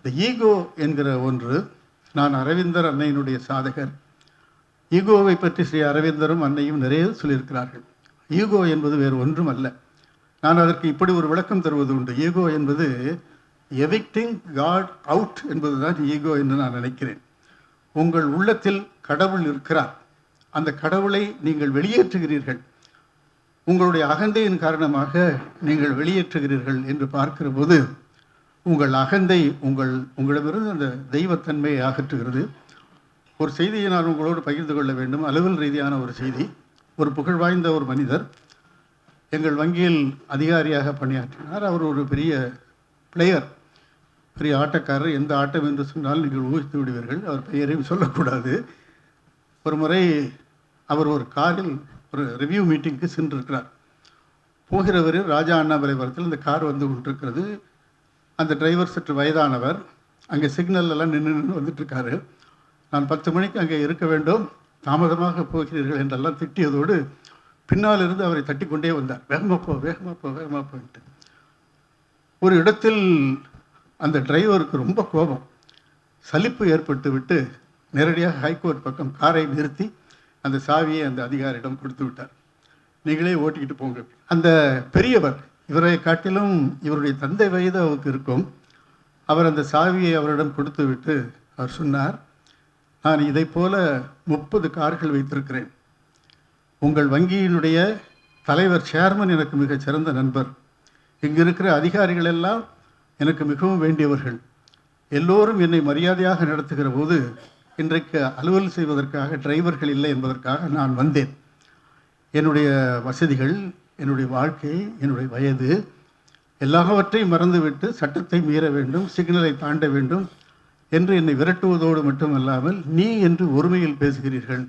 இந்த ஈகோ என்கிற ஒன்று, நான் அரவிந்தர் அன்னையினுடைய சாதகர். ஈகோவை பற்றி ஸ்ரீ அரவிந்தரும் அன்னையும் நிறைய சொல்லியிருக்கிறார்கள். ஈகோ என்பது வேறு ஒன்றும் அல்ல. நான் அதற்கு இப்படி ஒரு விளக்கம் தருவது உண்டு. ஈகோ என்பது எவிக்டிங் காட் அவுட் என்பதுதான் ஈகோ என்று நான் நினைக்கிறேன். உங்கள் உள்ளத்தில் கடவுள் இருக்கிறார், அந்த கடவுளை நீங்கள் வெளியேற்றுகிறீர்கள், உங்களுடைய அகந்தையின் காரணமாக நீங்கள் வெளியேற்றுகிறீர்கள் என்று பார்க்கிற போது உங்கள் அகந்தை உங்களிடமிருந்து அந்த தெய்வத்தன்மையை அகற்றுகிறது. ஒரு செய்தியை நான் உங்களோடு பகிர்ந்து கொள்ள வேண்டும். அலுவல் ரீதியான ஒரு செய்தி. ஒரு புகழ்வாய்ந்த ஒரு மனிதர் எங்கள் வங்கியில் அதிகாரியாக பணியாற்றினார். அவர் ஒரு பெரிய பிளேயர், பெரிய ஆட்டக்காரர். எந்த ஆட்டம் என்று சொன்னால் நீங்கள் ஊகித்து விடுவீர்கள். அவர் பெயரையும் சொல்லக்கூடாது. ஒரு முறை அவர் ஒரு காரில் ஒரு ரிவ்யூ மீட்டிங்க்கு சென்றிருக்கிறார். போகிறவர் ராஜா அண்ணாமலைபுரத்தில் இந்த கார் வந்து கொண்டிருக்கிறது. அந்த டிரைவர் சற்று வயதானவர். அங்கே சிக்னல் எல்லாம் நின்று வந்துட்டுருக்காரு. நான் 10 மணிக்கு அங்கே இருக்க வேண்டும், தாமதமாக போகிறீர்கள் என்றெல்லாம் திட்டியதோடு பின்னால் இருந்து அவரை தட்டி கொண்டே வந்தார். வேகமாக போ, வேகமாக போ, வேகமாக போயிட்டு. ஒரு இடத்தில் அந்த டிரைவருக்கு ரொம்ப கோபம், சலிப்பு ஏற்பட்டு விட்டு நேரடியாக ஹைகோர்ட் பக்கம் காரை நிறுத்தி அந்த சாவியை அந்த அதிகாரியிடம் கொடுத்து விட்டார். நீங்களே ஓட்டிக்கிட்டு போங்க. அந்த பெரியவர், இவரை காட்டிலும் இவருடைய தந்தை வயது அவருக்கு இருக்கும். அவர் அந்த சாவியை அவரிடம் கொடுத்து விட்டு அவர் சொன்னார், நான் இதை போல 30 கார்கள் வைத்திருக்கிறேன். உங்கள் வங்கியினுடைய தலைவர் சேர்மன் எனக்கு மிகச் சிறந்த நண்பர். இங்கு இருக்கிற அதிகாரிகள் எல்லாம் எனக்கு மிகவும் வேண்டியவர்கள். எல்லோரும் என்னை மரியாதையாக நடத்துகிற போது இன்றைக்கு அலுவல் செய்வதற்காக டிரைவர்கள் இல்லை என்பதற்காக நான் வந்தேன். என்னுடைய வசதிகள், என்னுடைய வாழ்க்கை, என்னுடைய வயது எல்லாவற்றையும் மறந்துவிட்டு சட்டத்தை மீற வேண்டும், சிக்னலை தாண்ட வேண்டும் என்று என்னை விரட்டுவதோடு மட்டுமல்லாமல், நீ என்று ஒருமையில் பேசுகிறீர்கள்,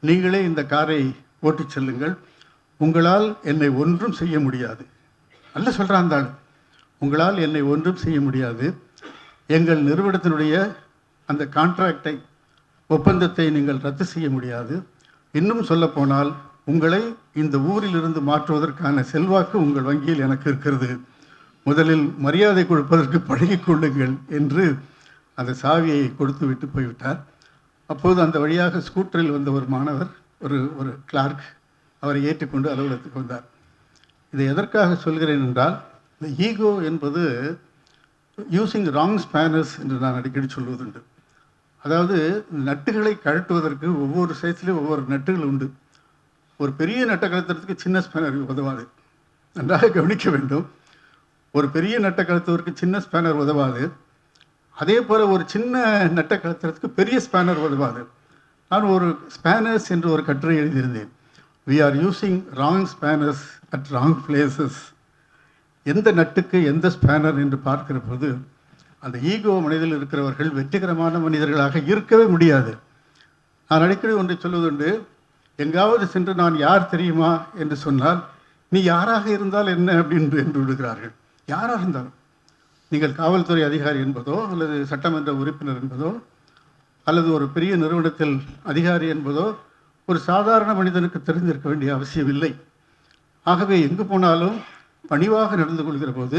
நீங்களே இந்த காரை ஓட்டிச் செல்லுங்கள், உங்களால் என்னை ஒன்றும் செய்ய முடியாது. நல்ல சொல்கிறான் தான், உங்களால் என்னை ஒன்றும் செய்ய முடியாது. எங்கள் நிறுவனத்தினுடைய அந்த கான்ட்ராக்டை, ஒப்பந்தத்தை நீங்கள் ரத்து செய்ய முடியாது. இன்னும் சொல்லப்போனால் உங்களை இந்த ஊரிலிருந்து மாற்றுவதற்கான செல்வாக்கு உங்கள் வங்கியில் எனக்கு இருக்கிறது. முதலில் மரியாதை கொடுப்பதற்கு பழகிக் கொள்ளுங்கள் என்று அந்த சாவியை கொடுத்து விட்டு போய்விட்டார். அப்போது அந்த வழியாக ஸ்கூட்டரில் வந்த ஒரு மாணவர், ஒரு கிளார்க், அவரை ஏற்றுக்கொண்டு அலுவலகத்துக்கு வந்தார். இதை எதற்காக சொல்கிறேன் என்றால், இந்த ஈகோ என்பது யூஸிங் ராங் ஸ்பேனர்ஸ் என்று நான் அடிக்கடி சொல்வதுண்டு. அதாவது நட்டுகளை கழட்டுவதற்கு ஒவ்வொரு சைஸ்லேயும் ஒவ்வொரு நட்டுகள் உண்டு. ஒரு பெரிய நட்டை கழுத்துறதுக்கு சின்ன ஸ்பேனர் உதவாது. நன்றாக கவனிக்க வேண்டும். ஒரு பெரிய நட்டை கழுத்துவதற்கு சின்ன ஸ்பேனர் உதவாது. அதே போல் ஒரு சின்ன நட்டை கழுத்துறதுக்கு பெரிய ஸ்பேனர் உதவாது. நான் ஒரு ஸ்பேனர்ஸ் என்று ஒரு கட்டுரை எழுதியிருந்தேன். We are using wrong spanners at wrong places. எந்த நட்டுக்கு எந்த ஸ்பேனர் என்று பார்க்கிற போது அந்த ஈகோ மனிதர்கள் இருக்கிறவர்கள் வெற்றிகரமான மனிதர்களாக இருக்கவே முடியாது. நான் அடிக்கடி ஒன்றை சொல்வதுண்டு, எங்காவது சென்று நான் யார் தெரியுமா என்று சொன்னால், நீ யாராக இருந்தால் என்ன என்று விடுகிறார்கள். யாராக இருந்தாலும், நீங்கள் காவல்துறை அதிகாரி என்பதோ அல்லது சட்டமன்ற உறுப்பினர் என்பதோ அல்லது ஒரு பெரிய நிறுவனத்தில் அதிகாரி என்பதோ ஒரு சாதாரண மனிதனுக்கு தெரிந்திருக்க வேண்டிய அவசியம் இல்லை. ஆகவே எங்கு போனாலும் பணிவாக நடந்து கொள்கிற போது,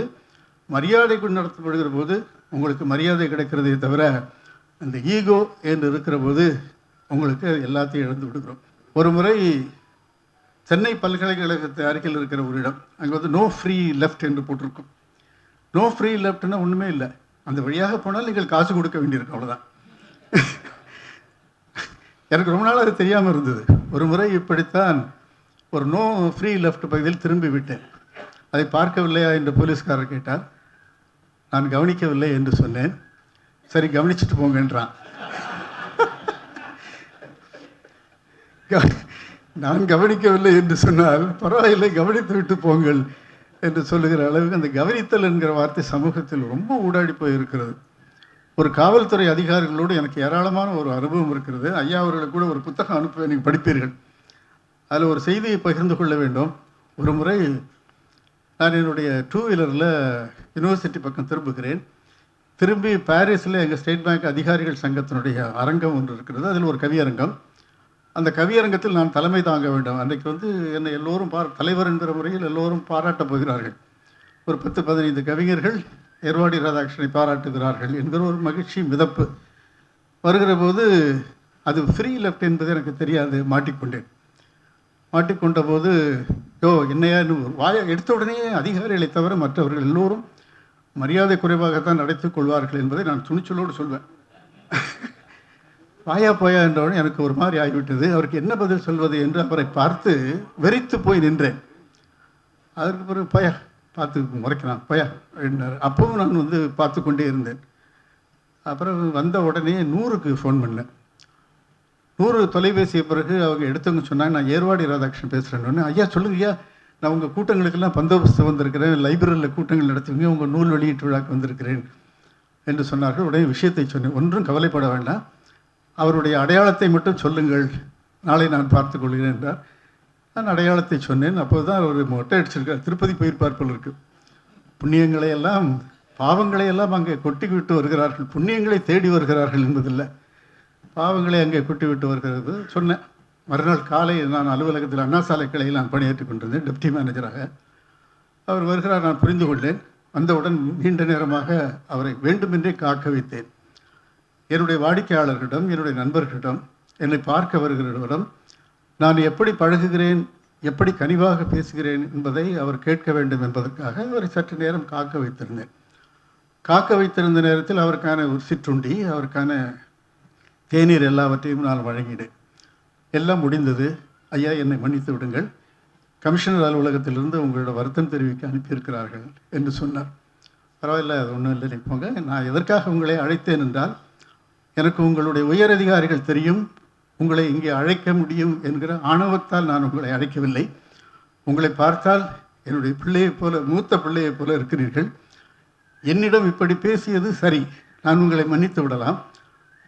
மரியாதை கொண்டு நடத்தப்படுகிற போது உங்களுக்கு மரியாதை கிடைக்கிறதே தவிர, அந்த ஈகோ என்று இருக்கிற போது உங்களுக்கு எல்லாத்தையும் இழந்து விடுகிறோம். ஒரு முறை சென்னை பல்கலைக்கழகத்து அருகில் இருக்கிற ஒரு இடம், அங்கே வந்து நோ ஃப்ரீ லெஃப்ட் என்று போட்டிருக்கும். நோ ஃப்ரீ லெஃப்ட்னா ஒன்றுமே இல்லை. அந்த வழியாக போனால் நீங்கள் காசு கொடுக்க வேண்டியிருக்கும், அவ்வளோதான். எனக்கு ரொம்ப நாள் அது தெரியாமல் இருந்தது. ஒரு முறை இப்படித்தான் ஒரு நோ ஃப்ரீ லெஃப்ட் பகுதியில் திரும்பி விட்டேன். அதை பார்க்கவில்லையா என்று போலீஸ்காரர் கேட்டார். நான் கவனிக்கவில்லை என்று சொன்னேன். சரி, கவனிச்சுட்டு போங்கன்றான். நான் கவனிக்கவில்லை என்று சொன்னால் பரவாயில்லை, கவனித்து விட்டு போங்கள் என்று சொல்லுகிற அளவுக்கு அந்த கவனித்தல் என்கிற வார்த்தை சமூகத்தில் ரொம்ப ஊடாடி போயிருக்கிறது. ஒரு காவல்துறை அதிகாரிகளோடு எனக்கு ஏராளமான ஒரு அனுபவம் இருக்கிறது. ஐயா அவர்களுக்கு கூட ஒரு புத்தகம் அனுப்ப நீங்கள் படிப்பீர்கள். அதில் ஒரு செய்தியை பகிர்ந்து கொள்ள வேண்டும். ஒரு முறை நான் என்னுடைய 2 வீலரில் யூனிவர்சிட்டி பக்கம் திரும்புகிறேன். திரும்பி பாரிஸில் எங்கள் ஸ்டேட் பேங்க் அதிகாரிகள் சங்கத்தினுடைய அரங்கம் ஒன்று இருக்கிறது. அதில் ஒரு கவியரங்கம். அந்த கவியரங்கத்தில் நான் தலைமை தாங்க வேண்டும். அன்றைக்கு வந்து என்னை எல்லோரும் தலைவர் என்கிற முறையில் எல்லோரும் பாராட்டப் போகிறார்கள். ஒரு 10-15 கவிஞர்கள் ஏர்வாடி ராதாகிருஷ்ணனை பாராட்டுகிறார்கள் என்கிற ஒரு மகிழ்ச்சி மிதப்பு வருகிற போது அது ஃப்ரீ லெஃப்ட் என்பது எனக்கு தெரியாது. மாட்டிக்கொண்ட போது என்னையா வாயை எடுத்த உடனே அதிகாரிகளை தவிர மற்றவர்கள் எல்லோரும் மரியாதை குறைவாகத்தான் நடத்திக் கொள்வார்கள் என்பதை நான் துணிச்சலோடு சொல்வேன். வாயா போயா என்றவுடன் எனக்கு ஒரு மாதிரி ஆகிவிட்டது. அவருக்கு என்ன பதில் சொல்வது என்று அவரை பார்த்து வெறித்து போய் நின்றேன். அதற்கு பிறகு பயா பார்த்து முறைக்கிறான் பயா என்றார். அப்பவும் நான் பார்த்து கொண்டே இருந்தேன். அப்புறம் வந்த உடனே 100க்கு ஃபோன் பண்ணேன். 100 தொலைபேசிய பிறகு அவங்க எடுத்தவங்க சொன்னாங்க, நான் ஏர்வாடி ராதாகிருஷ்ணன் பேசுகிறேன்னு. ஐயா சொல்லுங்க ஐயா, நான் உங்கள் கூட்டங்களுக்கெல்லாம் பந்தோபஸ்து வந்திருக்கிறேன், லைப்ரரியில் கூட்டங்கள் நடத்துவீங்க, உங்கள் நூல் வெளியீட்டு விழாக்கு வந்திருக்கிறேன் என்று சொன்னார்கள். உடனே விஷயத்தை சொன்னேன். ஒன்றும் கவலைப்பட வேண்டாம், அவருடைய அடையாளத்தை மட்டும் சொல்லுங்கள், நாளை நான் பார்த்துக் கொள்கிறேன் என்றார். நான் அடையாளத்தை சொன்னேன். அப்போது தான் அவர் மொட்டை அடிச்சிருக்கார். திருப்பதி போயிருப்பார் போல் இருக்கு. புண்ணியங்களை எல்லாம் பாவங்களை எல்லாம் அங்கே கொட்டி விட்டு வருகிறார்கள், புண்ணியங்களை தேடி வருகிறார்கள் என்பதில்லை, பாவங்களை அங்கே கொட்டி விட்டு வருகிறது சொன்னேன். மறுநாள் காலை நான் அலுவலகத்தில் அண்ணா சாலை கிளையில் நான் பணியாற்றி கொண்டிருந்தேன் டெப்டி மேனேஜராக. அவர் வருகிறார், நான் புரிந்து கொண்டேன். வந்தவுடன் நீண்ட நேரமாக அவரை வேண்டுமென்றே காக்க வைத்தேன். என்னுடைய வாடிக்கையாளர்களிடம், என்னுடைய நண்பர்களிடம், என்னை பார்க்க வருகிறவரிடம் நான் எப்படி பழகுகிறேன், எப்படி கனிவாக பேசுகிறேன் என்பதை அவர் கேட்க வேண்டும் என்பதற்காக அவரை சற்று நேரம் காக்க வைத்திருந்தேன். காக்க வைத்திருந்த நேரத்தில் அவருக்கான ஒரு சிற்றுண்டி, அவருக்கான தேநீர் எல்லாவற்றையும் நான் வழங்கினேன். எல்லாம் முடிந்தது. ஐயா என்னை மன்னித்து விடுங்கள், கமிஷனர் அலுவலகத்திலிருந்து உங்களோட வருத்தம் தெரிவிக்க அனுப்பியிருக்கிறார்கள் என்று சொன்னார். பரவாயில்ல, அது ஒன்றும் இல்லை, போங்க. நான் எதற்காக உங்களை அழைத்தேன் என்றால், எனக்கு உங்களுடைய உயர் அதிகாரிகள் தெரியும், உங்களை இங்கே அழைக்க முடியும் என்கிற ஆணவத்தால் நான் உங்களை அழைக்கவில்லை. உங்களை பார்த்தால் என்னுடைய பிள்ளையைப் போல, மூத்த பிள்ளையைப் போல இருக்கிறீர்கள். என்னிடம் இப்படி பேசியது சரி, நான் உங்களை மன்னித்து விடலாம்.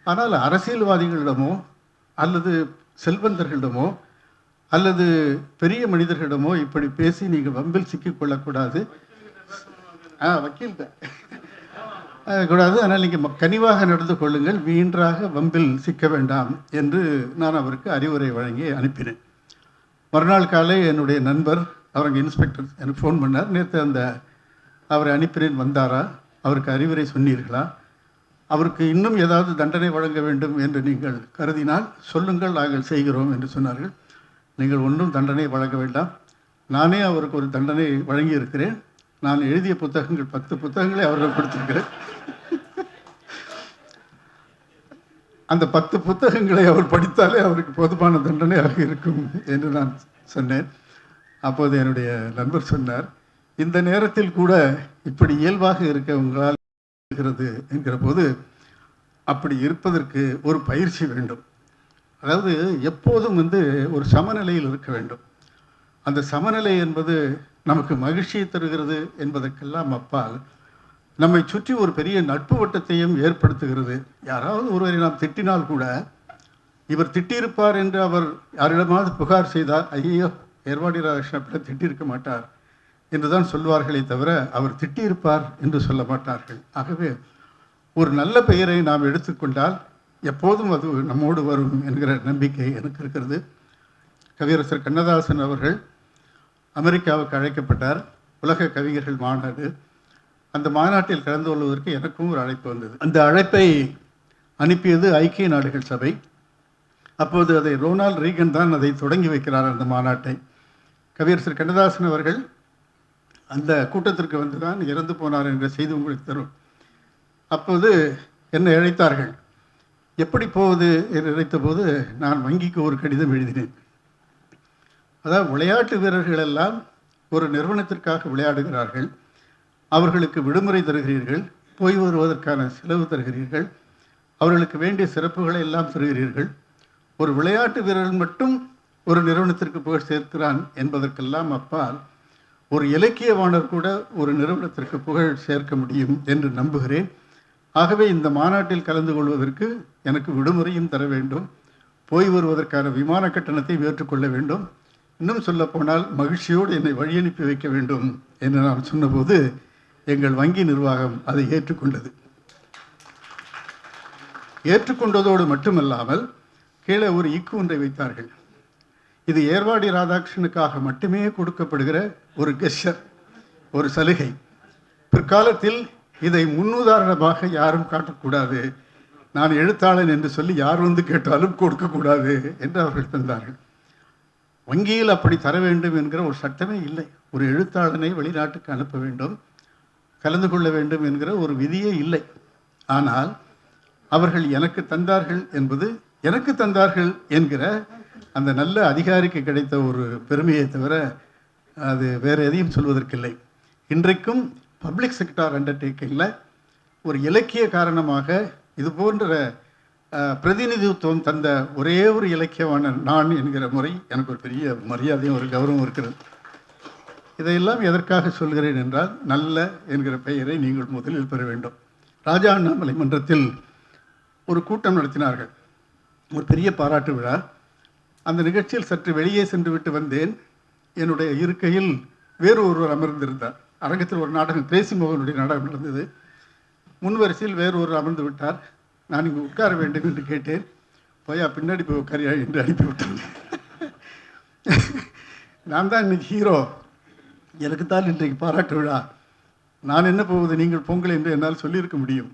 ஆனால் அரசியல்வாதிகளிடமோ அல்லது செல்வந்தர்களிடமோ அல்லது பெரிய மனிதர்களிடமோ இப்படி பேசி நீங்கள் வம்பில் சிக்கிக்கொள்ளக்கூடாது. வக்கீல் கூடாது. ஆனால் நீங்கள் கனிவாக நடந்து கொள்ளுங்கள், வீணாக வம்பில் சிக்க வேண்டாம் என்று நான் அவருக்கு அறிவுரை வழங்கி அனுப்பினேன். மறுநாள் காலை என்னுடைய நண்பர், அவருக்கு இன்ஸ்பெக்டர், எனக்கு ஃபோன் பண்ணார். நேற்று அவரை அனுப்பினேன், வந்தாரா, அவருக்கு அறிவுரை சொன்னீர்களா, அவருக்கு இன்னும் ஏதாவது தண்டனை வழங்க வேண்டும் என்று நீங்கள் கருதினால் சொல்லுங்கள், நாங்கள் செய்கிறோம் என்று சொன்னார்கள். நீங்கள் ஒன்றும் தண்டனை வழங்க வேண்டாம், நானே அவருக்கு ஒரு தண்டனை வழங்கியிருக்கிறேன். நான் எழுதிய புத்தகங்கள் 10 புத்தகங்களை அவர்கள் கொடுத்திருக்கிறேன். அந்த 10 புத்தகங்களை அவர் படித்தாலே அவருக்கு போதுமான தண்டனையாக இருக்கும் என்று நான் சொன்னேன். அப்போது என்னுடைய நண்பர் சொன்னார், இந்த நேரத்தில் கூட இப்படி இயல்பாக இருக்க உங்களால் இருக்கிறது என்கிற போது, அப்படி இருப்பதற்கு ஒரு பயிற்சி வேண்டும். அதாவது எப்போதும் ஒரு சமநிலையில் இருக்க வேண்டும். அந்த சமநிலை என்பது நமக்கு மகிழ்ச்சியை தருகிறது என்பதற்கெல்லாம் அப்பால் நம்மை சுற்றி ஒரு பெரிய நட்பு வட்டத்தையும் ஏற்படுத்துகிறது. யாராவது ஒருவரை நாம் திட்டினால் கூட, இவர் திட்டியிருப்பார் என்று அவர் யாரிடமாவது புகார் செய்தால், ஐயோ ஏர்வாடி ராதாகிருஷ்ணன் திட்டியிருக்க மாட்டார் என்றுதான் சொல்வார்களே தவிர அவர் திட்டியிருப்பார் என்று சொல்ல மாட்டார்கள். ஆகவே ஒரு நல்ல பெயரை நாம் எடுத்துக்கொண்டால் எப்போதும் அது நம்மோடு வரும் என்கிற நம்பிக்கை எனக்கு இருக்கிறது. கவியரசர் கண்ணதாசன் அவர்கள் அமெரிக்காவுக்கு அழைக்கப்பட்டார், உலக கவிஞர்கள் மாநாடு. அந்த மாநாட்டில் கலந்து கொள்வதற்கு எனக்கும் ஒரு அழைப்பு வந்தது. அந்த அழைப்பை அனுப்பியது ஐக்கிய நாடுகள் சபை. அப்போது அதை ரொனால்ட் ரீகன் தான் அதை தொடங்கி வைக்கிறார் அந்த மாநாட்டை. கவியரசர் கண்ணதாசன் அவர்கள் அந்த கூட்டத்திற்கு வந்து தான் இறந்து போனார் என்ற செய்தி உங்களுக்கு தரும். அப்போது என்னை அழைத்தார்கள். எப்படி போவது என்று நினைத்த போது நான் வங்கிக்கு ஒரு கடிதம் எழுதினேன். அதாவது விளையாட்டு வீரர்கள் எல்லாம் ஒரு நிறுவனத்திற்காக விளையாடுகிறார்கள், அவர்களுக்கு விடுமுறை தருகிறீர்கள், போய் வருவதற்கான செலவு தருகிறீர்கள், அவர்களுக்கு வேண்டிய சிறப்புகளை எல்லாம் தருகிறீர்கள். ஒரு விளையாட்டு வீரர்கள் மட்டும் ஒரு நிறுவனத்திற்கு புகழ் சேர்க்கிறான் என்பதற்கெல்லாம் அப்பால் ஒரு இலக்கியவாணர் கூட ஒரு நிறுவனத்திற்கு புகழ் சேர்க்க முடியும் என்று நம்புகிறேன். ஆகவே இந்த மாநாட்டில் கலந்து கொள்வதற்கு எனக்கு விடுமுறையும் தர வேண்டும், போய் வருவதற்கான விமான கட்டணத்தை ஏற்றுக்கொள்ள வேண்டும், இன்னும் சொல்ல போனால் மகிழ்ச்சியோடு என்னை வழியனுப்பி வைக்க வேண்டும் என்று நான் சொன்னபோது எங்கள் வங்கி நிர்வாகம் அதை ஏற்றுக்கொண்டது. ஏற்றுக்கொண்டதோடு மட்டுமல்லாமல் கீழே ஒரு இக்கு ஒன்றை வைத்தார்கள். இது ஏர்வாடி ராதாகிருஷ்ணனுக்காக மட்டுமே கொடுக்கப்படுகிற ஒரு கெஸ்டர், ஒரு சலுகை. பிற்காலத்தில் இதை முன்னுதாரணமாக யாரும் காட்டக்கூடாது, நான் எழுத்தாளன் என்று சொல்லி யார் வந்து கேட்டாலும் கொடுக்கக்கூடாது என்று அவர்கள் தந்தார்கள். வங்கியில் அப்படி தர வேண்டும் என்கிற ஒரு சட்டமே இல்லை. ஒரு எழுத்தாளனை வெளிநாட்டுக்கு அனுப்ப வேண்டும், கலந்து கொள்ள வேண்டும் என்கிற ஒரு விதியே இல்லை. ஆனால் அவர்கள் எனக்கு தந்தார்கள் என்பது, எனக்கு தந்தார்கள் என்கிற அந்த நல்ல அதிகாரிக்கு கிடைத்த ஒரு பெருமையை தவிர அது வேறு எதையும் சொல்வதற்கில்லை. இன்றைக்கும் பப்ளிக் செக்டார் அண்டர்டேக்கிங்கில் ஒரு இலக்கிய காரணமாக இது போன்ற பிரதிநிதித்துவம் தந்த ஒரே ஒரு இலக்கியமான நான் என்கிற முறை எனக்கு ஒரு பெரிய மரியாதையும் ஒரு கௌரவம் இருக்கிறது. இதையெல்லாம் எதற்காக சொல்கிறேன் என்றால், நல்ல என்கிற பெயரை நீங்கள் முதலில் பெற வேண்டும். ராஜா அண்ணாமலை மன்றத்தில் ஒரு கூட்டம் நடத்தினார்கள், ஒரு பெரிய பாராட்டு விழா. அந்த நிகழ்ச்சியில் சற்று வெளியே சென்று விட்டு வந்தேன். என்னுடைய இருக்கையில் வேறு ஒருவர் அமர்ந்திருந்தார். அரங்கத்தில் ஒரு நாடகம், கிரேசி மோகனுடைய நாடகம் நடந்தது. முன்வரிசையில் வேறு ஒருவர் அமர்ந்து விட்டார். நான் இங்கு உட்கார வேண்டும் என்று கேட்டேன். போயா பின்னாடி போய் உட்காரியா என்று அனுப்பிவிட்டேன். நான் தான் இன்னைக்கு ஹீரோ, எனக்கு தான் இன்றைக்கு பாராட்டு விழா, நான் என்ன போவது, நீங்கள் பொங்கல் என்று என்னால் சொல்லியிருக்க முடியும்.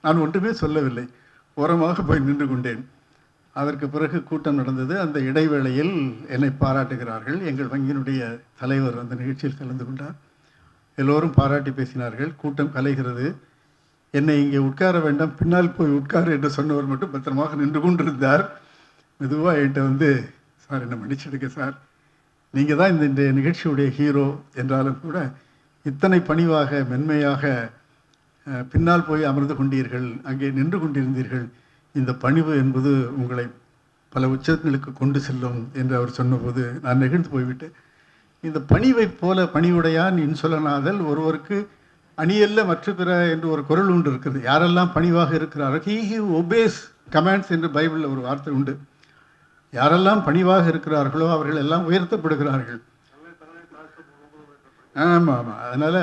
நான் ஒன்றுமே சொல்லவில்லை, ஓரமாக போய் நின்று கொண்டேன். அதற்கு பிறகு கூட்டம் நடந்தது. அந்த இடைவேளையில் என்னை பாராட்டுகிறார்கள். எங்கள் வங்கியினுடைய தலைவர் அந்த நிகழ்ச்சியில் கலந்து கொண்டார். எல்லோரும் பாராட்டி பேசினார்கள். கூட்டம் கலைகிறது. என்னை இங்கே உட்கார வேண்டாம், பின்னால் போய் உட்கார் என்று சொன்னவர் மட்டும் பத்திரமாக நின்று கொண்டிருந்தார். மெதுவாக என்கிட்ட வந்து, சார் என்னை மன்னிச்சிடுங்க சார், நீங்கள் தான் இந்த நிகழ்ச்சியுடைய ஹீரோ என்றாலும் கூட இத்தனை பணிவாக மென்மையாக பின்னால் போய் அமர்ந்து கொண்டீர்கள், அங்கே நின்று கொண்டிருந்தீர்கள். இந்த பணிவு என்பது உங்களை பல உச்சங்களுக்கு கொண்டு செல்லும் என்று அவர் சொன்னபோது நான் நெகிழ்ந்து போய்விட்டேன். இந்த பணிவை போல பணிவுடையான் இன்சொலனாதல் ஒருவருக்கு அணியல்ல மற்ற பிற என்று ஒரு குரல் உண்டு இருக்கிறது. யாரெல்லாம் பணிவாக இருக்கிறார்கள், ஹி ஒபேஸ் கமாண்ட்ஸ் என்று பைபிளில் ஒரு வார்த்தை உண்டு. யாரெல்லாம் பணிவாக இருக்கிறார்களோ அவர்கள் எல்லாம் உயர்த்தப்படுகிறார்கள். ஆமாம் ஆமாம். அதனால்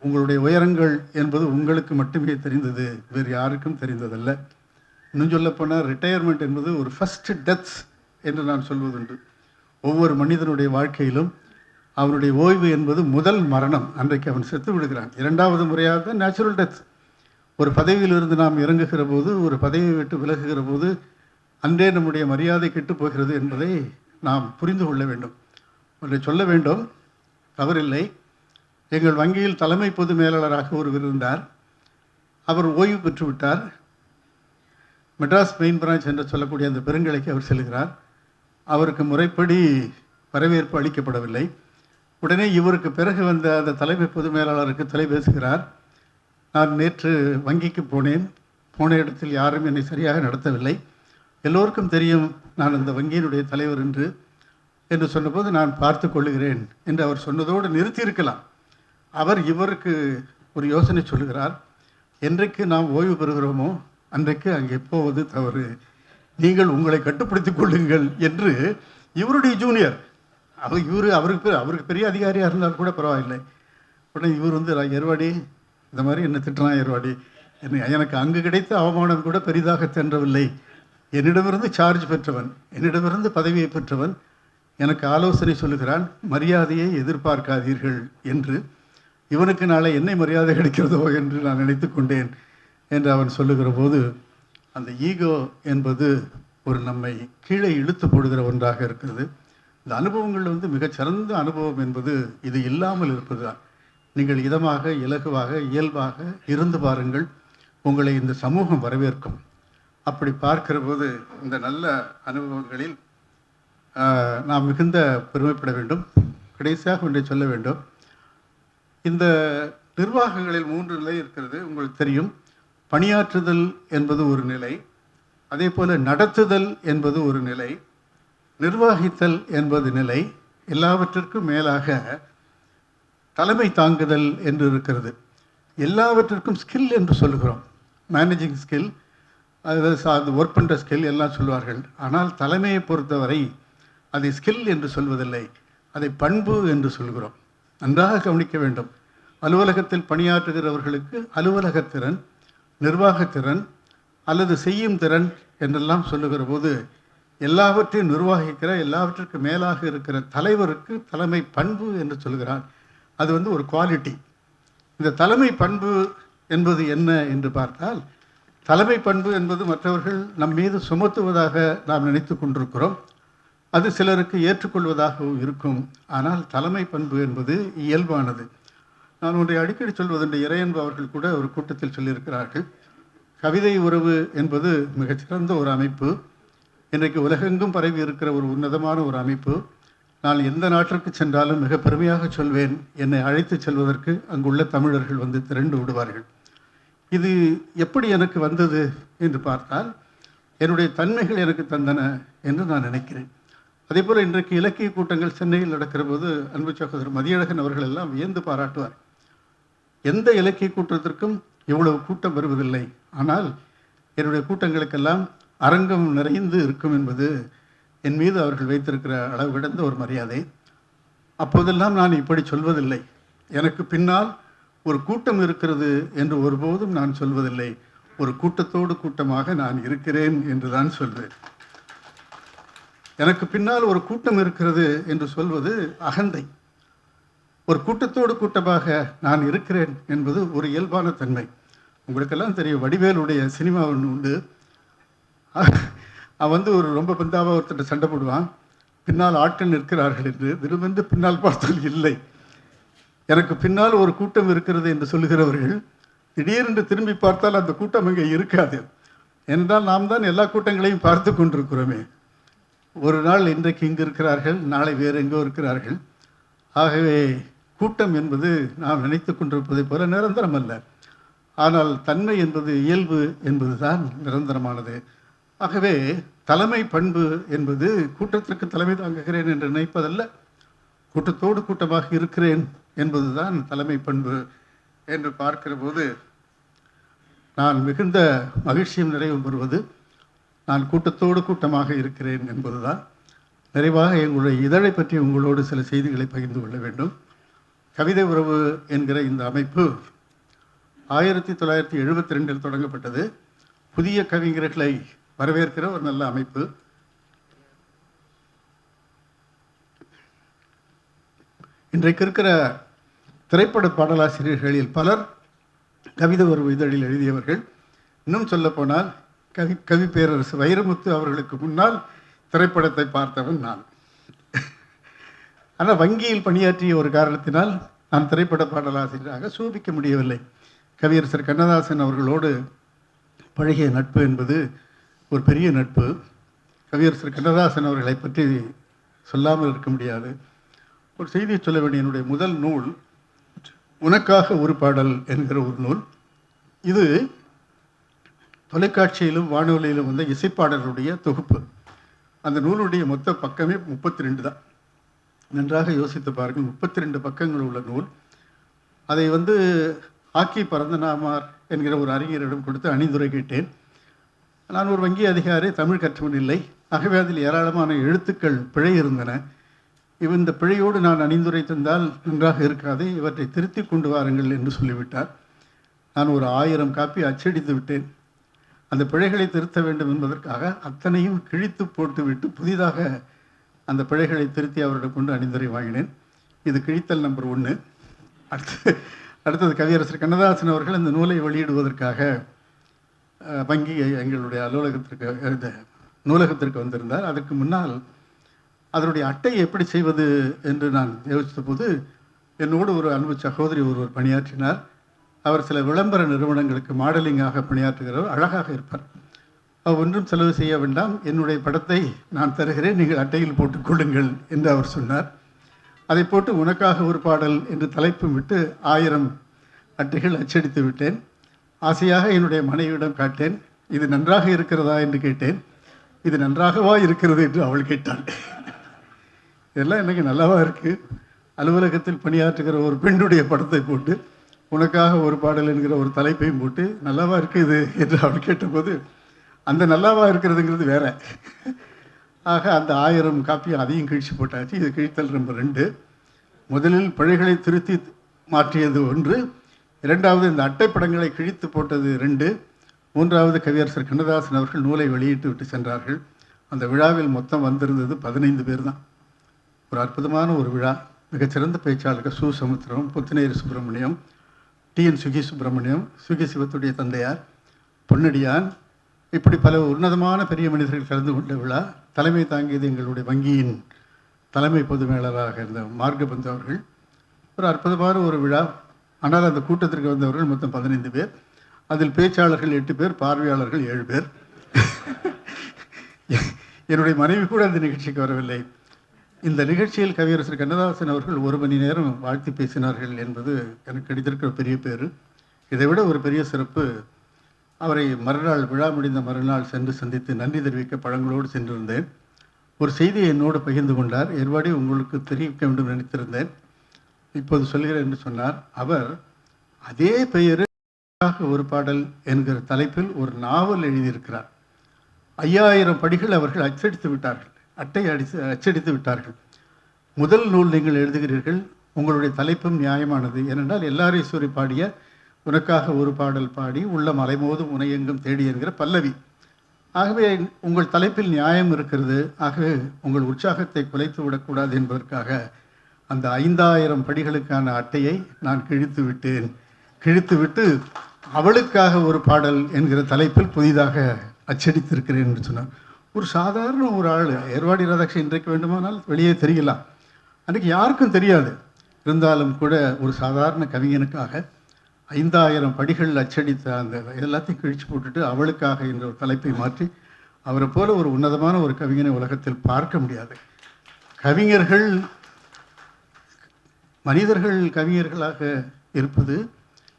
உங்களுடைய உயரங்கள் என்பது உங்களுக்கு மட்டுமே தெரிந்தது, வேறு யாருக்கும் தெரிந்ததல்ல. இன்னும் சொல்லப்போனால் ரிட்டையர்மெண்ட் என்பது ஒரு ஃபஸ்ட்டு டெத்ஸ் என்று நான் சொல்வதுண்டு. ஒவ்வொரு மனிதனுடைய வாழ்க்கையிலும் அவனுடைய ஓய்வு என்பது முதல் மரணம். அன்றைக்கு அவன் செத்து விடுகிறான். இரண்டாவது முறையாக தான் நேச்சுரல் டெத். ஒரு பதவியிலிருந்து நாம் இறங்குகிற போது, ஒரு பதவியை விட்டு விலகுகிற போது அன்றே நம்முடைய மரியாதை கெட்டு போகிறது என்பதை நாம் புரிந்து கொள்ள வேண்டும். ஒன்றை சொல்ல வேண்டும், தவறில்லை. எங்கள் வங்கியில் தலைமை பொது மேலாளராக ஒருவர் இருந்தார். அவர் ஓய்வு பெற்று விட்டார். மெட்ராஸ் மெயின் பிரான்ச் என்று சொல்லக்கூடிய அந்த பெருங்கலைக்கு அவர் செல்கிறார். அவருக்கு முறைப்படி வரவேற்பு அளிக்கப்படவில்லை. உடனே இவருக்கு பிறகு வந்த அந்த தலைமை பொது மேலாளருக்கு தொலைபேசுகிறார். நான் நேற்று வங்கிக்கு போனேன், போன இடத்தில் யாரும் என்னை சரியாக நடத்தவில்லை, எல்லோருக்கும் தெரியும் நான் அந்த வங்கியினுடைய தலைவர் என்று சொன்னபோது நான் பார்த்து கொள்ளுகிறேன் என்று அவர் சொன்னதோடு நிறுத்தியிருக்கலாம். அவர் இவருக்கு ஒரு யோசனை சொல்லுகிறார். என்றைக்கு நாம் ஓய்வு பெறுகிறோமோ அன்றைக்கு அங்கே போவது தவறு, நீங்கள் உங்களை கட்டுப்படுத்திக் கொள்ளுங்கள் என்று இவருடைய ஜூனியர், அவருக்கு பெரிய அதிகாரியாக இருந்தால் கூட பரவாயில்லை. உடனே இவர் வந்து, ஏர்வாடி இந்த மாதிரி என்ன திட்டலாம், ஏர்வாடி எனக்கு அங்கு கிடைத்த அவமானம் கூட பெரிதாக தென்றவில்லை. என்னிடமிருந்து சார்ஜ் பெற்றவன், என்னிடமிருந்து பதவியை பெற்றவன் எனக்கு ஆலோசனை சொல்லுகிறான், மரியாதையை எதிர்பார்க்காதீர்கள் என்று. இவனுக்கு நாளை என்னை மரியாதை கிடைக்கிறதோ என்று நான் நினைத்து கொண்டேன் என்று அவன் சொல்லுகிற போது, அந்த ஈகோ என்பது ஒரு நம்மை கீழே இழுத்து போடுகிற ஒன்றாக இருக்கிறது. இந்த அனுபவங்கள் வந்து மிகச்சிறந்த அனுபவம் என்பது இது இல்லாமல் இருப்பது தான். நீங்கள் இதமாக, இலகுவாக, இயல்பாக இருந்து பாருங்கள், உங்களை இந்த சமூகம் வரவேற்கும். அப்படி பார்க்கிற போது இந்த நல்ல அனுபவங்களில் நாம் மிகுந்த பெருமைப்பட வேண்டும். கடைசியாக ஒன்றை சொல்ல வேண்டும். இந்த நிர்வாகங்களில் 3 நிலை இருக்கிறது, உங்களுக்கு தெரியும். பணியாற்றுதல் என்பது ஒரு நிலை, அதே போல் நடத்துதல் என்பது ஒரு நிலை, நிர்வகித்தல் என்பது நிலை. எல்லாவற்றிற்கும் மேலாக தலைமை தாங்குதல் என்று இருக்கிறது. எல்லாவற்றிற்கும் ஸ்கில் என்று சொல்லுகிறோம். மேனேஜிங் ஸ்கில், அது ஒர்க் பண்ணுற ஸ்கில் எல்லாம் சொல்வார்கள். ஆனால் தலைமையை பொறுத்தவரை அதை ஸ்கில் என்று சொல்வதில்லை, அதை பண்பு என்று சொல்கிறோம். நன்றாக கவனிக்க வேண்டும். அலுவலகத்தில் பணியாற்றுகிறவர்களுக்கு அலுவலகத்திறன், நிர்வாகத்திறன் அல்லது செய்யும் திறன் என்றெல்லாம் சொல்லுகிற போது, எல்லாவற்றையும் நிர்வகிக்கிற, எல்லாவற்றிற்கு மேலாக இருக்கிற தலைவருக்கு தலைமை பண்பு என்று சொல்கிறார். அது வந்து ஒரு குவாலிட்டி. இந்த தலைமை பண்பு என்பது என்ன என்று பார்த்தால், தலைமை பண்பு என்பது மற்றவர்கள் நம் மீது சுமத்துவதாக நாம் நினைத்து கொண்டிருக்கிறோம். அது சிலருக்கு ஏற்றுக்கொள்வதாகவும் இருக்கும். ஆனால் தலைமை பண்பு என்பது இயல்பானது. நான் ஒன்றை அடிக்கடி சொல்வதுண்டு. இறையன்பு அவர்கள் கூட ஒரு கூட்டத்தில் சொல்லியிருக்கிறார்கள். கவிதை உறவு என்பது மிகச்சிறந்த ஒரு அமைப்பு. இன்றைக்கு உலகெங்கும் பரவி இருக்கிற ஒரு உன்னதமான ஒரு அமைப்பு. நான் எந்த நாட்டிற்கு சென்றாலும் மிக பெருமையாக சொல்வேன், என்னை அழைத்து செல்வதற்கு அங்குள்ள தமிழர்கள் வந்து திரண்டு விடுவார்கள். இது எப்படி எனக்கு வந்தது என்று பார்த்தால், என்னுடைய தன்மைகள் எனக்கு தந்தன என்று நான் நினைக்கிறேன். அதே போல் இன்றைக்கு இலக்கிய கூட்டங்கள் சென்னையில் நடக்கிற போது அன்பு சகோதரர் மதியழகன் அவர்கள் எல்லாம் வியந்து பாராட்டுவார். எந்த இலக்கிய கூட்டத்திற்கும் இவ்வளவு கூட்டம் வருவதில்லை, ஆனால் என்னுடைய கூட்டங்களுக்கெல்லாம் அரங்கம் நிறைந்து இருக்கும் என்பது என் மீது அவர்கள் வைத்திருக்கிற அளவு கிடந்த ஒரு மரியாதை. அப்போதெல்லாம் நான் இப்படி சொல்வதில்லை. எனக்கு பின்னால் ஒரு கூட்டம் இருக்கிறது என்று ஒருபோதும் நான் சொல்வதில்லை. ஒரு கூட்டத்தோடு கூட்டமாக நான் இருக்கிறேன் என்று தான் சொல்வேன். எனக்கு பின்னால் ஒரு கூட்டம் இருக்கிறது என்று சொல்வது அகந்தை. ஒரு கூட்டத்தோடு கூட்டமாக நான் இருக்கிறேன் என்பது ஒரு இயல்பான தன்மை. உங்களுக்கெல்லாம் தெரியும், வடிவேலுடைய சினிமா ஒன்று உண்டு. அவன் ஒரு ரொம்ப பந்தாவாக ஒருத்தர் சண்டை போடுவான். பின்னால் ஆட்கள் நிற்கிறார்கள் என்று. விரும்பென்று பின்னால் பார்த்தால் இல்லை. எனக்கு பின்னால் ஒரு கூட்டம் இருக்கிறது என்று சொல்லுகிறவர்கள் திடீரென்று திரும்பி பார்த்தால் அந்த கூட்டம் அங்கே இருக்காது. என்றால் நாம் தான் எல்லா கூட்டங்களையும் பார்த்து கொண்டிருக்கிறோமே. ஒரு நாள் இன்றைக்கு இங்கு இருக்கிறார்கள், நாளை வேறு எங்கோ இருக்கிறார்கள். ஆகவே கூட்டம் என்பது நாம் நினைத்து கொண்டிருப்பதை போல நிரந்தரம் அல்ல. ஆனால் தன்மை என்பது, இயல்பு என்பது தான் நிரந்தரமானது. ஆகவே தலைமை பண்பு என்பது கூட்டத்திற்கு தலைமை தாங்குகிறேன் என்று நினைப்பதல்ல, கூட்டத்தோடு கூட்டமாக இருக்கிறேன் என்பதுதான் தலைமை பண்பு என்று பார்க்கிற போது நான் மிகுந்த மகிழ்ச்சியும் நிறைவும் பெறுவது நான் கூட்டத்தோடு கூட்டமாக இருக்கிறேன் என்பதுதான். நிறைவாக எங்களுடைய இதழை பற்றி உங்களோடு சில செய்திகளை பகிர்ந்து கொள்ள வேண்டும். கவிதை உறவு என்கிற இந்த அமைப்பு 1972 தொடங்கப்பட்டது. புதிய கவிஞர்களை வரவேற்கிற ஒரு நல்ல அமைப்பு. இன்றைக்கு இருக்கிற திரைப்பட பாடலாசிரியர்களில் பலர் கவிதை உறவு இதழில் எழுதியவர்கள். இன்னும் சொல்லப்போனால் கவி பேரரசு வைரமுத்து அவர்களுக்கு முன்னால் திரைப்படத்தை பார்த்தவன் நான். ஆனால் வங்கியில் பணியாற்றிய ஒரு காரணத்தினால் நான் திரைப்பட பாடலாசிரியராக சோபிக்க முடியவில்லை. கவியரசர் கண்ணதாசன் அவர்களோடு பழகிய நட்பு என்பது ஒரு பெரிய நட்பு. கவியரசர் கண்ணதாசன் அவர்களை பற்றி சொல்லாமல் இருக்க முடியாது. ஒரு செய்தியை சொல்ல வேண்டிய என்னுடைய முதல் நூல் உனக்காக ஒரு பாடல் என்கிற ஒரு நூல். இது தொலைக்காட்சியிலும் வானொலியிலும் வந்த இசைப்பாடலுடைய தொகுப்பு. அந்த நூலுடைய மொத்த பக்கமே 32 தான். நன்றாக யோசித்து பாருங்கள், 32 பக்கங்கள் உள்ள நூல். அதை ஆக்கி பரந்தனாமார் என்கிற ஒரு அறிஞரிடம் கொடுத்து அணிந்துரை கேட்டேன். நான் ஒரு வங்கி அதிகாரி, தமிழ் கற்றவன் இல்லை. ஆகவே அதில் ஏராளமான எழுத்துக்கள் பிழை இருந்தன. இந்த பிழையோடு நான் அணிந்துரை தந்தால் நன்றாக இருக்காது, இவற்றை திருத்தி கொண்டு வாருங்கள் என்று சொல்லிவிட்டார். நான் ஒரு 1000 காப்பி அச்சடித்து விட்டேன். அந்த பிழைகளை திருத்த வேண்டும் என்பதற்காக அத்தனையும் கிழித்து போட்டுவிட்டு புதிதாக அந்த பிழைகளை திருத்தி அவரிடம் கொண்டு அணிந்துரை வாங்கினேன். இது கிழித்தல் நம்பர் 1. அடுத்தது கவியரசர் கண்ணதாசன் அவர்கள் இந்த நூலை வெளியிடுவதற்காக வங்கி எங்களுடைய அலுவலகத்திற்கு நூலகத்திற்கு வந்திருந்தார். அதற்கு முன்னால் அதனுடைய அட்டையை எப்படி செய்வது என்று நான் யோசித்த போது என்னோடு ஒரு அன்பு சகோதரி ஒருவர் பணியாற்றினார். அவர் சில விளம்பர நிறுவனங்களுக்கு மாடலிங்காக பணியாற்றுகிறவர், அழகாக இருப்பார். அவர் ஒன்றும் செலவு செய்ய வேண்டாம், என்னுடைய படத்தை நான் தருகிறேன், நீங்கள் அட்டையில் போட்டுக்கொள்ளுங்கள் என்று அவர் சொன்னார். அதை போட்டு உனக்காக ஒரு பாடல் என்று தலைப்பு விட்டு 1000 அட்டைகள் அச்சடித்து விட்டேன். ஆசையாக என்னுடைய மனைவியிடம் காட்டேன். இது நன்றாக இருக்கிறதா என்று கேட்டேன். இது நன்றாகவா இருக்கிறது என்று அவள் கேட்டாள். இதெல்லாம் எனக்கு நல்லாவா இருக்குது? அலுவலகத்தில் பணியாற்றுகிற ஒரு பெண்ணுடைய படத்தை போட்டு உனக்காக ஒரு பாடல் என்கிற ஒரு தலைப்பையும் போட்டு நல்லாவா இருக்குது என்று அவள் கேட்டபோது அந்த நல்லாவா இருக்கிறதுங்கிறது வேற. ஆக அந்த 1000 காப்பி அதையும் கிழிச்சு போட்டாச்சு. இது கிழித்தல் நம்பர் 2. முதலில் பிழைகளை திருத்தி மாற்றியது 1, 2வது இந்த அட்டைப்படங்களை கிழித்து போட்டது 2, 3வது கவியரசர் கண்ணதாசன் அவர்கள் நூலை வெளியிட்டு விட்டு சென்றார்கள். அந்த விழாவில் மொத்தம் வந்திருந்தது 15 பேர் தான். ஒரு அற்புதமான ஒரு விழா. மிகச்சிறந்த பேச்சாளர்கள் சு. சமுத்திரம், புத்தினேரி சுப்பிரமணியம், TN சுகி சுப்பிரமணியம், சுகி சிவத்துடைய தந்தையார், பொன்னடியான், இப்படி பல உன்னதமான பெரிய மனிதர்கள் கலந்து கொண்ட விழா. தலைமை தாங்கியது எங்களுடைய வங்கியின் தலைமை பொது மேலாளராக இருந்த மார்கபந்து அவர்கள். ஒரு அற்புதமான ஒரு விழா. ஆனால் அந்த கூட்டத்திற்கு வந்தவர்கள் மொத்தம் 15 பேர். அதில் பேச்சாளர்கள் 8 பேர், பார்வையாளர்கள் 7 பேர். என்னுடைய மனைவி கூட அந்த நிகழ்ச்சிக்கு வரவில்லை. இந்த நிகழ்ச்சியில் கவியரசர் கண்ணதாசன் அவர்கள் 1 மணி நேரம் வாழ்த்தி பேசினார்கள் என்பது எனக்கு கிடைத்திருக்கிற பெரிய பேர். இதை விட ஒரு பெரிய சிறப்பு, அவரை மறுநாள், விழா முடிந்த மறுநாள் சென்று சந்தித்து நன்றி தெரிவிக்க பழங்களோடு சென்றிருந்தேன். ஒரு செய்தியை என்னோடு பகிர்ந்து கொண்டார். ஏற்பாடு உங்களுக்கு தெரிவிக்க வேண்டும் நினைத்திருந்தேன், இப்போது சொல்கிறேன் என்று சொன்னார். அவர் அதே பெயரு ஒரு பாடல் என்கிற தலைப்பில் ஒரு நாவல் எழுதியிருக்கிறார். 5000 படிகள் அவர்கள் அச்சடித்து விட்டார்கள், அச்சடித்து விட்டார்கள். முதல் நூல் நீங்கள் எழுதுகிறீர்கள், உங்களுடைய தலைப்பும் நியாயமானது. ஏனென்றால் எல்லாரீஸ்வரி பாடிய உனக்காக ஒரு பாடல் பாடி உள்ள மலைமோதும் உனையெங்கும் தேடி என்கிற பல்லவி. ஆகவே உங்கள் தலைப்பில் நியாயம் இருக்கிறது. ஆகவே உங்கள் உற்சாகத்தை குலைத்து விடக்கூடாது என்பதற்காக அந்த 5000 படிகளுக்கான அட்டையை நான் கிழித்து விட்டேன். கிழித்துவிட்டு அவளுக்காக ஒரு பாடல் என்கிற தலைப்பில் புதிதாக அச்சடித்திருக்கிறேன் என்று சொன்னார். ஒரு சாதாரண ஒரு ஆள், ஏர்வாடி ராதாகிருஷ்ணன் இன்றைக்கு வேண்டுமானால் வெளியே தெரியலாம், அன்றைக்கு யாருக்கும் தெரியாது. இருந்தாலும் கூட ஒரு சாதாரண கவிஞனுக்காக 5000 படிகள் அச்சடித்த அந்த எல்லாத்தையும் கிழிச்சு போட்டுட்டு அவளுக்காக என்ற ஒரு தலைப்பை மாற்றி, அவரை போல ஒரு உன்னதமான ஒரு கவிஞனை உலகத்தில் பார்க்க முடியாது. கவிஞர்கள், மனிதர்கள் கவிஞர்களாக இருப்பது,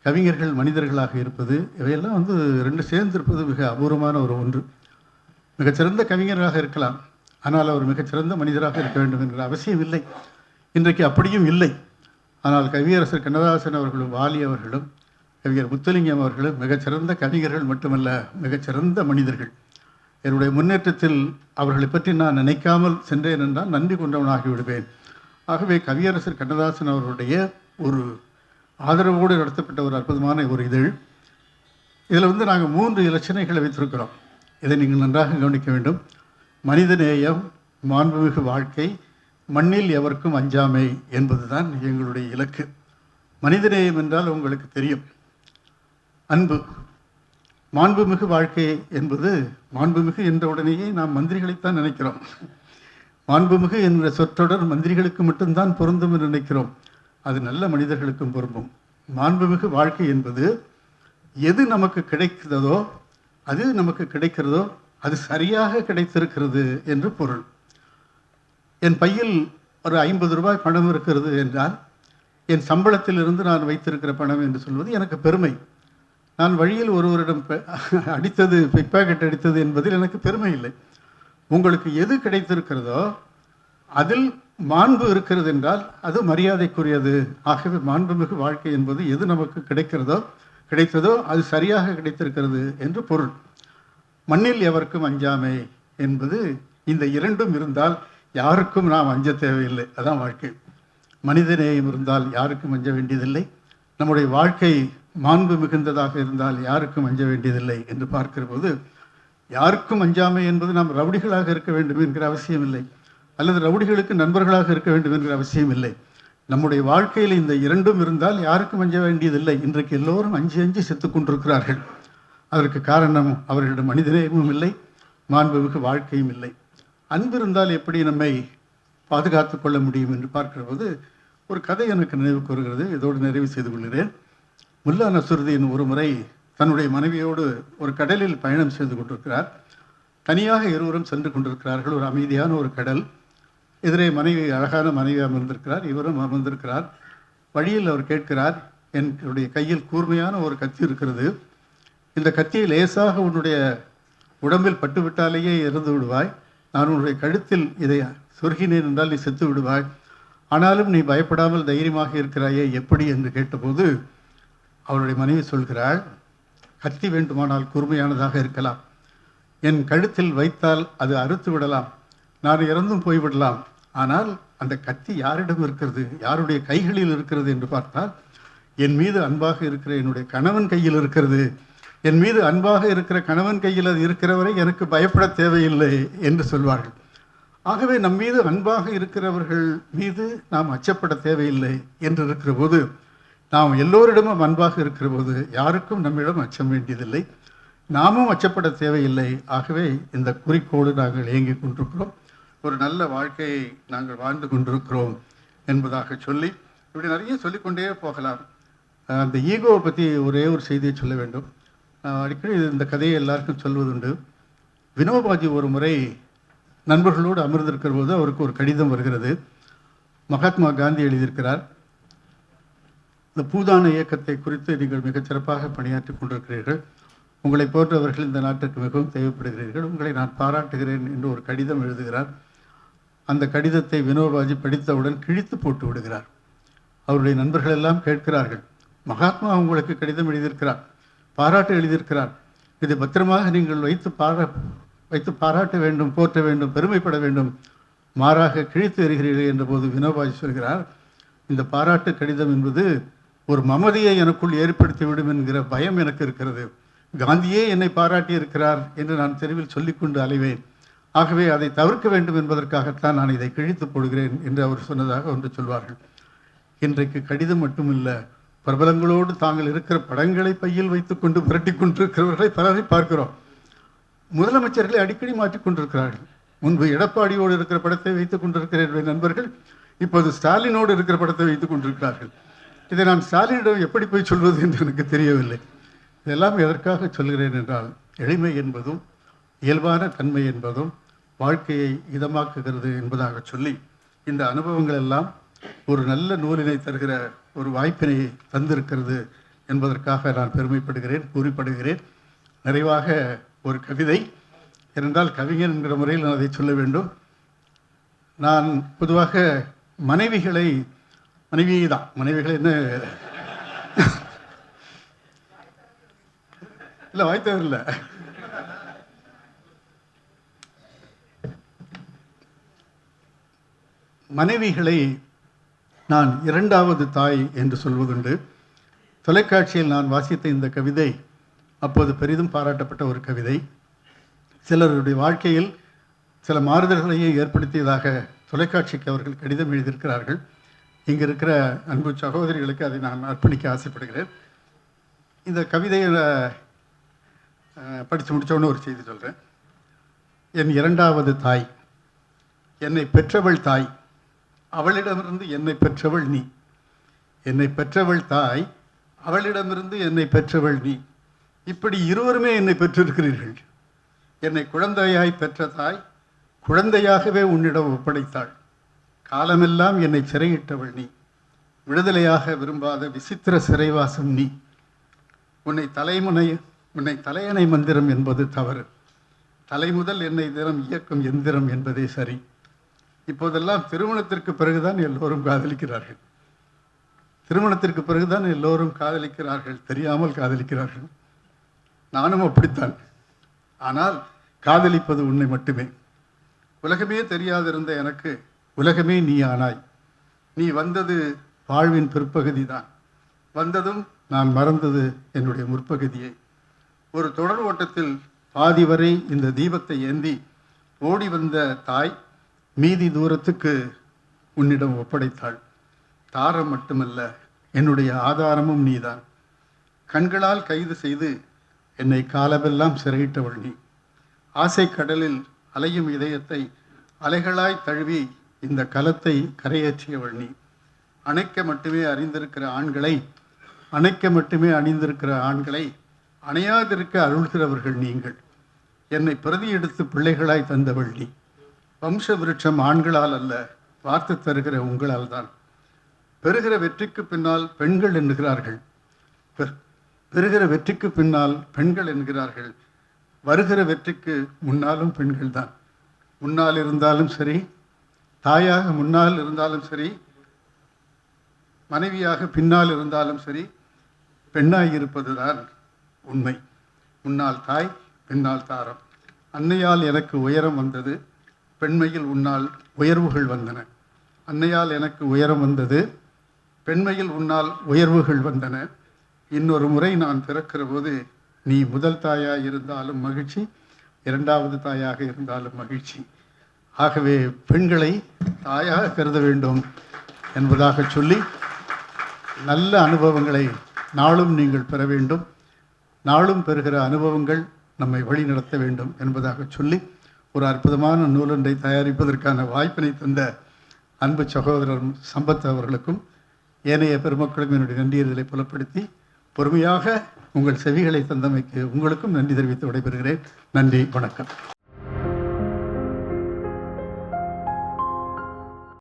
கவிஞர்கள் மனிதர்களாக இருப்பது, இவையெல்லாம் ரெண்டு சேர்ந்திருப்பது மிக அபூர்வமான ஒரு ஒன்று. மிகச்சிறந்த கவிஞராக இருக்கலாம், ஆனால் அவர் மிகச்சிறந்த மனிதராக இருக்க வேண்டும் என்கிற அவசியம் இல்லை. இன்றைக்கு அப்படியும் இல்லை. ஆனால் கவியரசர் கண்ணதாசன் அவர்களும் வாலி அவர்களும் கவிஞர் முத்துலிங்கம் அவர்களும் மிகச்சிறந்த கவிஞர்கள் மட்டுமல்ல, மிகச்சிறந்த மனிதர்கள். என்னுடைய முன்னேற்றத்தில் அவர்களை பற்றி நான் நினைக்காமல் சென்றேன் என்றால் நன்றி கொண்டவனாகி விடுவேன். ஆகவே கவியரசர் கண்ணதாசன் அவர்களுடைய ஒரு ஆதரவோடு நடத்தப்பட்ட ஒரு அற்புதமான ஒரு இதழ். இதில் நாங்கள் 3 இலட்சணைகளை வைத்திருக்கிறோம். இதை நீங்கள் நன்றாக கவனிக்க வேண்டும். மனிதநேயம், மாண்புமிகு வாழ்க்கை, மண்ணில் எவருக்கும் அஞ்சாமை என்பதுதான் எங்களுடைய இலக்கு. மனிதநேயம் என்றால் உங்களுக்கு தெரியும், அன்பு. மாண்புமிகு வாழ்க்கை என்பது, மாண்புமிகு என்ற உடனேயே நாம் மந்திரிகளைத்தான் நினைக்கிறோம். மாண்புமிகு என்ற சொற்றொடர் மந்திரிகளுக்கு மட்டும்தான் பொருந்தும் என்று நினைக்கிறோம். அது நல்ல மனிதர்களுக்கும் பொருந்தும். மாண்புமிகு வாழ்க்கை என்பது எது நமக்கு கிடைக்கிறதோ, அது நமக்கு கிடைக்கிறதோ அது சரியாக கிடைத்திருக்கிறது என்று பொருள். என் பையில் ஒரு 50 ரூபாய் பணம் இருக்கிறது என்றால், என் சம்பளத்திலிருந்து நான் வைத்திருக்கிற பணம் என்று சொல்வது எனக்கு பெருமை. நான் வழியில் ஒருவரிடம் அடித்தது, பிக் பாக்கெட் அடித்தது என்பதில் எனக்கு பெருமை இல்லை. உங்களுக்கு எது கிடைத்திருக்கிறதோ அதில் மாண்பு இருக்கிறது என்றால் அது மரியாதைக்குரியது. ஆகவே மாண்புமிகு வாழ்க்கை என்பது எது நமக்கு கிடைத்ததோ அது சரியாக கிடைத்திருக்கிறது என்று பொருள். மண்ணில் எவருக்கும் அஞ்சாமை என்பது, இந்த 2ம் இருந்தால் யாருக்கும் நாம் அஞ்ச தேவையில்லை. அதான் வாழ்க்கை. மனிதநேயம் இருந்தால் யாருக்கும் அஞ்ச வேண்டியதில்லை. நம்முடைய வாழ்க்கை மாண்பு மிகுந்ததாக இருந்தால் யாருக்கும் அஞ்ச வேண்டியதில்லை என்று பார்க்கிற போது, யாருக்கும் அஞ்சாமை என்பது நாம் ரவுடிகளாக இருக்க வேண்டும் என்கிற அவசியம் இல்லை, அல்லது ரவுடிகளுக்கு நண்பர்களாக இருக்க வேண்டும் என்கிற அவசியம் இல்லை. நம்முடைய வாழ்க்கையில் இந்த 2ம் இருந்தால் யாருக்கும் அஞ்ச வேண்டியதில்லை. இன்றைக்கு எல்லோரும் அஞ்சு செத்து கொண்டிருக்கிறார்கள். அதற்கு காரணம் அவர்களிடம் மனிதநேயமும் இல்லை, மாண்புமிகு வாழ்க்கையும் இல்லை. அன்பு இருந்தால் எப்படி நம்மை பாதுகாத்து கொள்ள முடியும் என்று பார்க்கிற போது ஒரு கதை எனக்கு நினைவுக்கு வருகிறது. இதோடு நிறைவு செய்து கொள்கிறேன். முல்லா நசுருதீன் ஒரு முறை தன்னுடைய மனைவியோடு ஒரு கடலில் பயணம் செய்து கொண்டிருக்கிறார். தனியாக இருவரும் சென்று கொண்டிருக்கிறார்கள். ஒரு அமைதியான ஒரு கடல். எதிரே மனைவி, அழகான மனைவி அமர்ந்திருக்கிறார், இவரும் அமர்ந்திருக்கிறார். வழியில் அவர் கேட்கிறார், என்னுடைய கையில் கூர்மையான ஒரு கத்தி இருக்கிறது, இந்த கத்தியை லேசாக உன்னுடைய உடம்பில் பட்டுவிட்டாலேயே இறந்து விடுவாய். நான் உன்னுடைய கழுத்தில் இதை சொருகினேன் என்றால் நீ செத்து விடுவாய். ஆனாலும் நீ பயப்படாமல் தைரியமாக இருக்கிறாயே, எப்படி என்று கேட்டபோது அவருடைய மனைவி சொல்கிறாள், கத்தி வேண்டுமானால் கூர்மையானதாக இருக்கலாம், என் கழுத்தில் வைத்தால் அது அறுத்து விடலாம், நான் இறந்தும் போய்விடலாம். ஆனால் அந்த கத்தி யாரிடம் இருக்கிறது, யாருடைய கைகளில் இருக்கிறது என்று பார்த்தால் என் மீது அன்பாக இருக்கிற என்னுடைய கணவன் கையில் இருக்கிறது. என் மீது அன்பாக இருக்கிற கணவன் கையில் அது இருக்கிறவரை எனக்கு பயப்பட தேவையில்லை என்று சொல்வார்கள். ஆகவே நம் மீது அன்பாக இருக்கிறவர்கள் மீது நாம் அச்சப்பட தேவையில்லை என்று இருக்கிற போது, நாம் எல்லோரிடமும் அன்பாக இருக்கிற போது யாருக்கும் நம்மிடம் அச்சம் வேண்டியதில்லை, நாமும் அச்சப்பட தேவையில்லை. ஆகவே இந்த குறிக்கோடு நாங்கள் இயங்கிக் கொண்டிருக்கிறோம், ஒரு நல்ல வாழ்க்கையை நாங்கள் வாழ்ந்து கொண்டிருக்கிறோம் என்பதாக சொல்லி இப்படி நிறைய சொல்லிக்கொண்டே போகலாம். அந்த ஈகோவை பற்றி ஒரே ஒரு செய்தியை சொல்ல வேண்டும். அடிக்கடி இந்த கதையை எல்லாருக்கும் சொல்வதுண்டு. வினோபாஜி ஒரு முறை நண்பர்களோடு அமர்ந்திருக்கிற போது அவருக்கு ஒரு கடிதம் வருகிறது. மகாத்மா காந்தி எழுதியிருக்கிறார், இந்த பூதான இயக்கத்தை குறித்து நீங்கள் மிகச்சிறப்பாக பணியாற்றி கொண்டிருக்கிறீர்கள், உங்களை போன்றவர்கள் இந்த நாட்டுக்கு மிகவும் தேவைப்படுகிறீர்கள், உங்களை நான் பாராட்டுகிறேன் என்று ஒரு கடிதம் எழுதுகிறார். அந்த கடிதத்தை வினோபாஜி படித்தவுடன் கிழித்து போட்டு விடுகிறார். அவருடைய நண்பர்கள் எல்லாம் கேட்கிறார்கள், மகாத்மா உங்களுக்கு கடிதம் எழுதியிருக்கிறார், பாராட்டு எழுதியிருக்கிறார், இதை பத்திரமாக நீங்கள் வைத்து பாராட்ட வேண்டும், போற்ற வேண்டும், பெருமைப்பட வேண்டும், மாறாக கிழித்து எறிகிறீர்கள் என்ற போது வினோபாஜி சொல்கிறார், இந்த பாராட்டு கடிதம் என்பது ஒரு மமதியை எனக்குள் ஏற்படுத்திவிடும் என்கிற பயம் எனக்கு இருக்கிறது, காந்தியே என்னை பாராட்டி இருக்கிறார் என்று நான் தெருவில் சொல்லிக்கொண்டு அலைவேன், ஆகவே அதை தவிர்க்க வேண்டும் என்பதற்காகத்தான் நான் இதை கிழித்து போடுகிறேன் என்று அவர் சொன்னதாக ஒன்று சொல்வார்கள். இன்றைக்கு கடிதம் மட்டுமில்லை, பிரபலங்களோடு தாங்கள் இருக்கிற படங்களை பையில் வைத்துக்கொண்டு புரட்டி கொண்டிருக்கிறவர்களை பலரை பார்க்கிறோம். முதலமைச்சர்களை அடிக்கடி மாற்றிக் கொண்டிருக்கிறார்கள். முன்பு எடப்பாடியோடு இருக்கிற படத்தை வைத்துக் கொண்டிருக்கிற என்னுடைய நண்பர்கள் இப்போது ஸ்டாலினோடு இருக்கிற படத்தை வைத்துக் கொண்டிருக்கிறார்கள். இதை நான் ஸ்டாலினிடம் எப்படி போய் சொல்வது என்று எனக்கு தெரியவில்லை. இதெல்லாம் எதற்காக சொல்கிறேன் என்றால், எளிமை என்பதும் இயல்பான தன்மை என்பதும் வாழ்க்கையை இதமாக்குகிறது என்பதாக சொல்லி, இந்த அனுபவங்கள் எல்லாம் ஒரு நல்ல நூலினை தருகிற ஒரு வாய்ப்பினை தந்திருக்கிறது என்பதற்காக நான் பெருமைப்படுகிறேன், கூறிப்படுகிறேன். நிறைவாக ஒரு கவிதை இருந்தால் கவிஞன் என்கிற முறையில் நான் அதை சொல்ல வேண்டும். நான் பொதுவாக மனைவிகளை என்ன இல்லை, வாய்த்தவர் இல்லை, மனைவிகளை நான் இரண்டாவது தாய் என்று சொல்வதுண்டு. தொலைக்காட்சியில் நான் வாசித்த இந்த கவிதை அப்போது பெரிதும் பாராட்டப்பட்ட ஒரு கவிதை. சிலருடைய வாழ்க்கையில் சில மாறுதல்களையும் ஏற்படுத்தியதாக தொலைக்காட்சிக்கு அவர்கள் கடிதம் எழுதியிருக்கிறார்கள். இங்கே இருக்கிற அன்பு சகோதரிகளுக்கு அதை நான் அர்ப்பணிக்க ஆசைப்படுகிறேன். இந்த கவிதையை படித்து முடித்தோன்னு ஒரு செய்தி சொல்கிறேன். என் இரண்டாவது தாய், என்னை பெற்றவள் தாய், அவளிடமிருந்து என்னை பெற்றவள் நீ. என்னை பெற்றவள் தாய், அவளிடமிருந்து என்னை பெற்றவள் நீ. இப்படி இருவருமே என்னை பெற்றிருக்கிறீர்கள். என்னை குழந்தையாய் பெற்ற தாய் குழந்தையாகவே உன்னிடம் ஒப்படைத்தாள். காலமெல்லாம் என்னை சிறையிட்டவள் நீ. விடுதலையாக விரும்பாத விசித்திர சிறைவாசம் நீ. உன்னை தலையணை மந்திரம் என்பது தவறு. தலைமுதல் என்னை தினம் இயக்கும் எந்திரம் என்பதே சரி. இப்போதெல்லாம் திருமணத்திற்கு பிறகுதான் எல்லோரும் காதலிக்கிறார்கள். திருமணத்திற்கு பிறகுதான் எல்லோரும் காதலிக்கிறார்கள், தெரியாமல் காதலிக்கிறார்கள். நானும் அப்படித்தான். ஆனால் காதலிப்பது உன்னை மட்டுமே. உலகமே தெரியாதிருந்த எனக்கு உலகமே நீ ஆனாய். நீ வந்தது வாழ்வின் பிற்பகுதி தான். வந்ததும் நான் மறந்தது என்னுடைய முற்பகுதியை. ஒரு தொடர் ஓட்டத்தில் பாதி வரை இந்த தீபத்தை ஏந்தி ஓடி வந்த தாய் மீதி தூரத்துக்கு உன்னிடம் ஒப்படைத்தாள். தாரம் மட்டுமல்ல, என்னுடைய ஆதாரமும் நீதான். கண்களால் கைது செய்து என்னை காலமெல்லாம் சிறையிட்டவள் நீ. ஆசை கடலில் அலையும் இதயத்தை அலைகளாய் தழுவி இந்த கலத்தை கரையேற்றியவள் நீ. அணைக்க மட்டுமே அறிந்திருக்கிற ஆண்களை, அணைக்க மட்டுமே அணிந்திருக்கிற ஆண்களை அணையாதிருக்க அருள்கிறவர்கள் நீங்கள். என்னை பிரதி எடுத்து பிள்ளைகளாய் தந்தவள் நீ. வம்ச விருட்சம் ஆண்களால் அல்ல, வார்த்து தருகிற உங்களால் தான். பெறுகிற வெற்றிக்கு பின்னால் பெண்கள் என்கிறார்கள். பெறுகிற வெற்றிக்கு பின்னால் பெண்கள் என்கிறார்கள். வருகிற வெற்றிக்கு முன்னாலும் பெண்கள் தான். முன்னால் இருந்தாலும் சரி, தாயாக முன்னால் இருந்தாலும் சரி, மனைவியாக பின்னால் இருந்தாலும் சரி, பெண்ணாய் இருப்பது தான் உண்மை. முன்னால் தாய், பின்னால் தாரம். அன்னையால் எனக்கு உயரம் வந்தது, பெண்மையில் உன்னால் உயர்வுகள் வந்தன. அன்னையால் எனக்கு உயரம் வந்தது, பெண்மையில் உன்னால் உயர்வுகள் வந்தன. இன்னொரு முறை நான் பிறக்கிற போது நீ முதல் தாயாக இருந்தாலும் மகிழ்ச்சி, இரண்டாவது தாயாக இருந்தாலும் மகிழ்ச்சி. ஆகவே பெண்களை தாயாக கருத வேண்டும் என்பதாக சொல்லி நல்ல அனுபவங்களை நாளும் நீங்கள் பெற வேண்டும். நாளும் பெறுகிற அனுபவங்கள் நம்மை வழி நடத்த வேண்டும் என்பதாக சொல்லி ஒரு அற்புதமான நூலொன்றை தயாரிப்பதற்கான வாய்ப்பினை தந்த அன்பு சகோதரர் சம்பத் அவர்களுக்கும் ஏனைய பெருமக்களும் என்னுடைய நன்றியர்களை புலப்படுத்தி பொறுமையாக உங்கள் செவிகளை தந்தமைக்கு உங்களுக்கும் நன்றி தெரிவித்து விடைபெறுகிறேன். நன்றி, வணக்கம்.